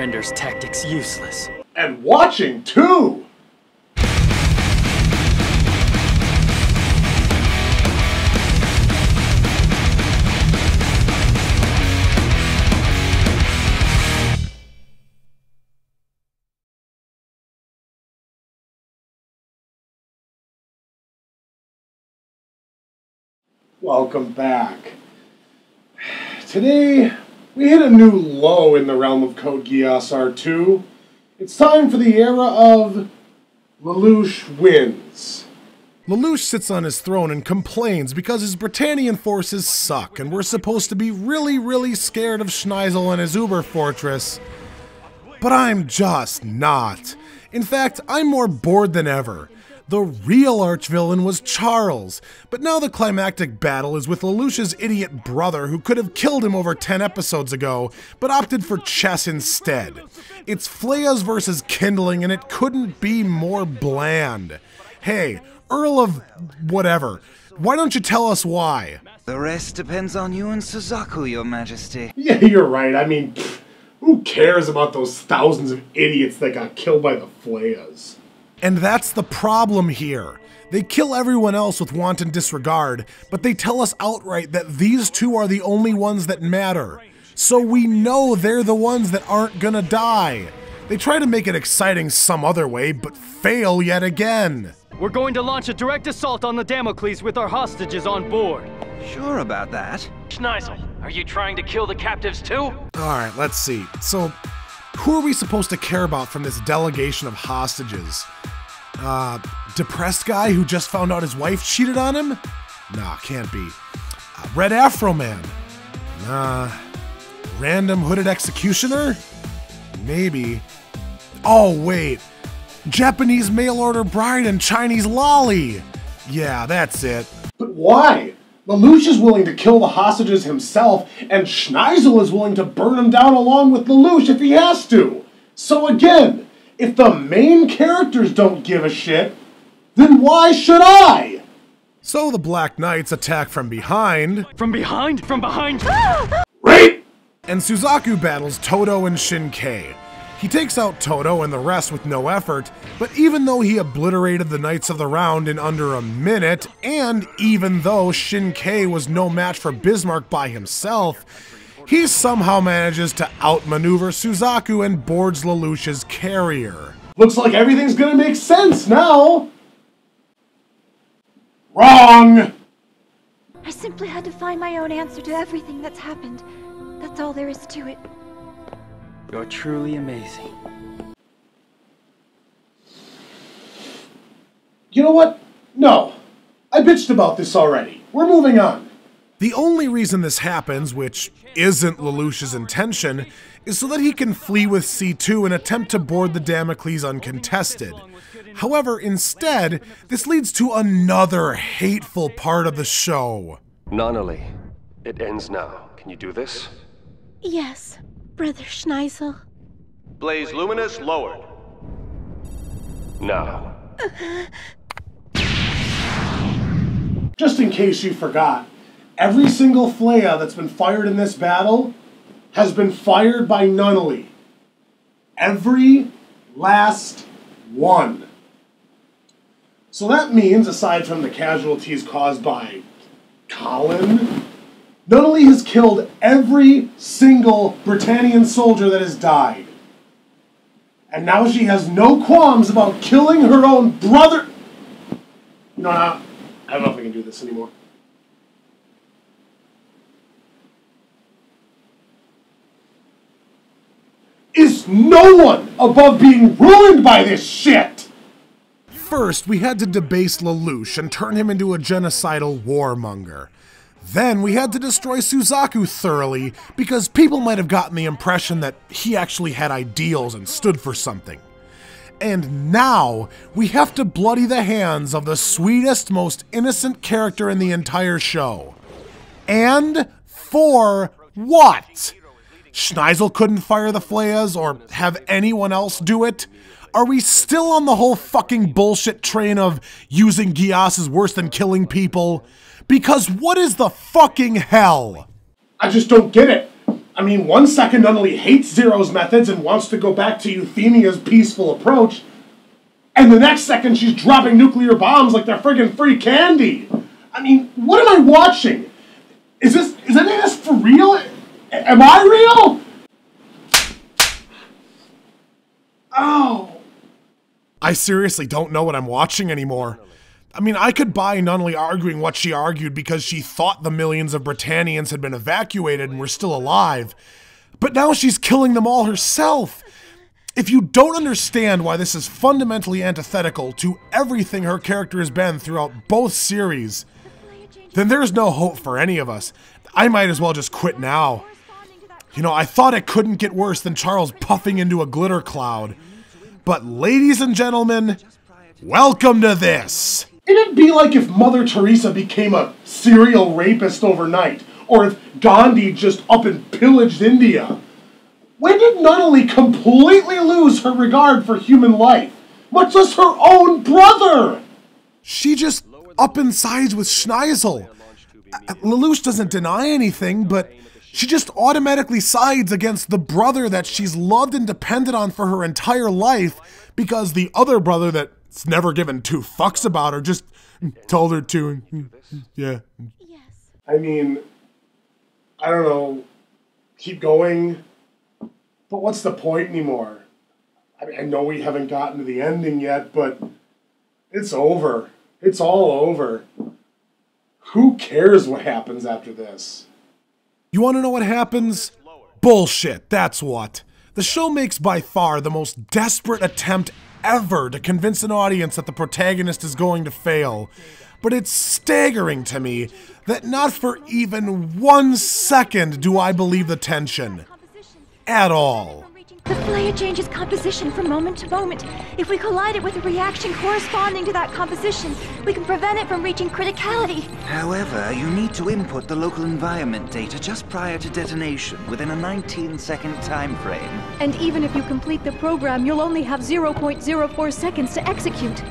renders tactics useless. And watching, too! Welcome back. Today, we hit a new low in the realm of Code Geass R2. It's time for the era of Lelouch wins. Lelouch sits on his throne and complains because his Britannian forces suck and we're supposed to be really scared of Schneisel and his Uber fortress. But I'm just not. In fact, I'm more bored than ever. The real archvillain was Charles, but now the climactic battle is with Lelouch's idiot brother who could have killed him over 10 episodes ago, but opted for chess instead. It's Flayas versus Kindling and it couldn't be more bland. Hey, Earl of whatever, why don't you tell us why? The rest depends on you and Suzaku, Your Majesty. Yeah, you're right. I mean, who cares about those thousands of idiots that got killed by the Flayas? And that's the problem here. They kill everyone else with wanton disregard, but they tell us outright that these two are the only ones that matter. So we know they're the ones that aren't gonna die. They try to make it exciting some other way, but fail yet again. We're going to launch a direct assault on the Damocles with our hostages on board. Sure about that? Schneisel, are you trying to kill the captives too? Alright, let's see. So, who are we supposed to care about from this delegation of hostages? Depressed guy who just found out his wife cheated on him? Nah, can't be. Red Afro Man? Nah. Random hooded executioner? Maybe. Oh, wait. Japanese mail-order bride and Chinese lolly! Yeah, that's it. But why? Lelouch is willing to kill the hostages himself, and Schneisel is willing to burn him down along with Lelouch if he has to. So again, if the main characters don't give a shit, then why should I? So the Black Knights attack from behind. From behind? From behind? Right! And Suzaku battles Todo and Shinkei. He takes out Todo and the rest with no effort, but even though he obliterated the Knights of the Round in under a minute, and even though Shinkei was no match for Bismarck by himself, he somehow manages to outmaneuver Suzaku and boards Lelouch's carrier. Looks like everything's gonna make sense now! Wrong! I simply had to find my own answer to everything that's happened. That's all there is to it. You're truly amazing. You know what? No. I bitched about this already. We're moving on. The only reason this happens, which isn't Lelouch's intention, is so that he can flee with C2 and attempt to board the Damocles uncontested. However, instead, this leads to another hateful part of the show. Nonali, it ends now. Can you do this? Yes, Brother Schneisel. Blaze Luminous lowered. Now. Just in case you forgot, every single Flaya that's been fired in this battle has been fired by Nunali. Every last one. So that means, aside from the casualties caused by Colin, Nunali has killed every single Britannian soldier that has died. And now she has no qualms about killing her own brother. You know, I don't know if I can do this anymore. Is no one above being ruined by this shit! First, we had to debase Lelouch and turn him into a genocidal warmonger. Then we had to destroy Suzaku thoroughly because people might have gotten the impression that he actually had ideals and stood for something. And now we have to bloody the hands of the sweetest, most innocent character in the entire show. And for what? Schneisel couldn't fire the Flayas or have anyone else do it? Are we still on the whole fucking bullshit train of using Geass is worse than killing people? Because what is the fucking hell? I just don't get it. I mean, one second Nunnally hates Zero's methods and wants to go back to Euthemia's peaceful approach, and the next second she's dropping nuclear bombs like they're friggin' free candy. I mean, what am I watching? Is any of this for real? Am I real? Oh. I seriously don't know what I'm watching anymore. I mean, I could buy Nunnally arguing what she argued because she thought the millions of Britannians had been evacuated and were still alive. But now she's killing them all herself. If you don't understand why this is fundamentally antithetical to everything her character has been throughout both series, then there's no hope for any of us. I might as well just quit now. You know, I thought it couldn't get worse than Charles puffing into a glitter cloud. But ladies and gentlemen, welcome to this. It'd be like if Mother Teresa became a serial rapist overnight, or if Gandhi just up and pillaged India. When did Nunnally completely lose her regard for human life? Much less her own brother! She just up and sides with Schneisel. Lelouch doesn't deny anything, but she just automatically sides against the brother that she's loved and depended on for her entire life because the other brother that's never given two fucks about her just told her to. Yeah. Yes. I mean, I don't know, keep going, but what's the point anymore? I mean, I know we haven't gotten to the ending yet, but it's over. It's all over. Who cares what happens after this? You want to know what happens? Bullshit, that's what. The show makes by far the most desperate attempt ever to convince an audience that the protagonist is going to fail. But it's staggering to me that not for even 1 second do I believe the tension. At all. The flare changes composition from moment to moment. If we collide it with a reaction corresponding to that composition, we can prevent it from reaching criticality. However, you need to input the local environment data just prior to detonation within a 19-second time frame. And even if you complete the program, you'll only have 0.04 seconds to execute.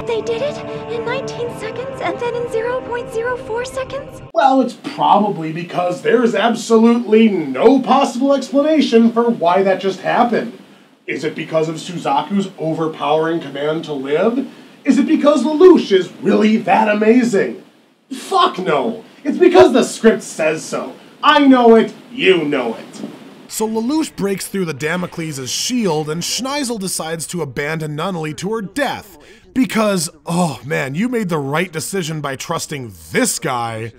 They did it in 19 seconds and then in 0.04 seconds? Well, it's probably because there's absolutely no possible explanation for why that just happened. Is it because of Suzaku's overpowering command to live? Is it because Lelouch is really that amazing? Fuck no. It's because the script says so. I know it, you know it. So Lelouch breaks through the Damocles' shield and Schneisel decides to abandon Nunnally to her death. Because, oh man, you made the right decision by trusting this guy.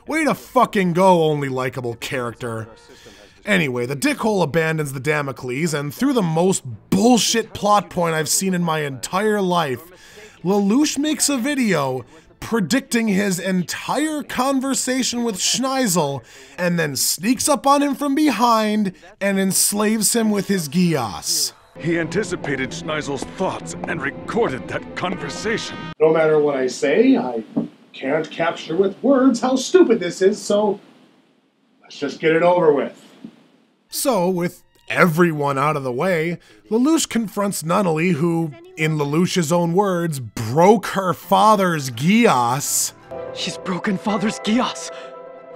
Way to fucking go, only likable character. Anyway, the dickhole abandons the Damocles, and through the most bullshit plot point I've seen in my entire life, Lelouch makes a video predicting his entire conversation with Schneisel, and then sneaks up on him from behind and enslaves him with his Geass. He anticipated Schneissel's thoughts and recorded that conversation. No matter what I say, I can't capture with words how stupid this is, so let's just get it over with. So, with everyone out of the way, Lelouch confronts Nunnally, who, in Lelouch's own words, broke her father's Geass. She's broken Father's Geass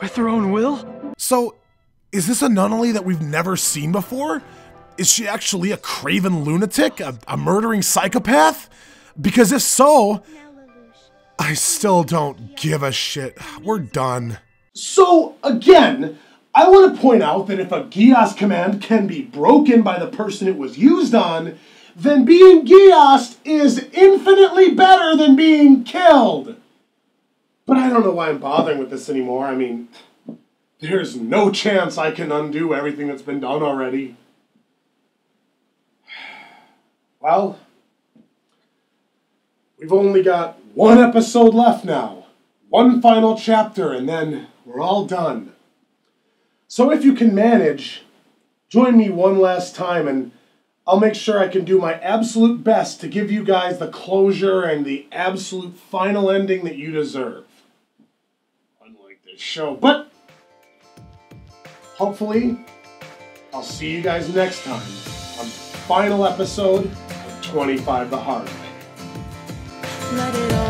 with her own will? So, is this a Nunnally that we've never seen before? Is she actually a craven lunatic? A murdering psychopath? Because if so, I still don't give a shit. We're done. So, again, I want to point out that if a Geass command can be broken by the person it was used on, then being Geassed is infinitely better than being killed. But I don't know why I'm bothering with this anymore. I mean, there's no chance I can undo everything that's been done already. Well, we've only got one episode left now. One final chapter, and then we're all done. So if you can manage, join me one last time, and I'll make sure I can do my absolute best to give you guys the closure and the absolute final ending that you deserve. Unlike this show, but hopefully I'll see you guys next time on the final episode of 25 the hard way. Let it all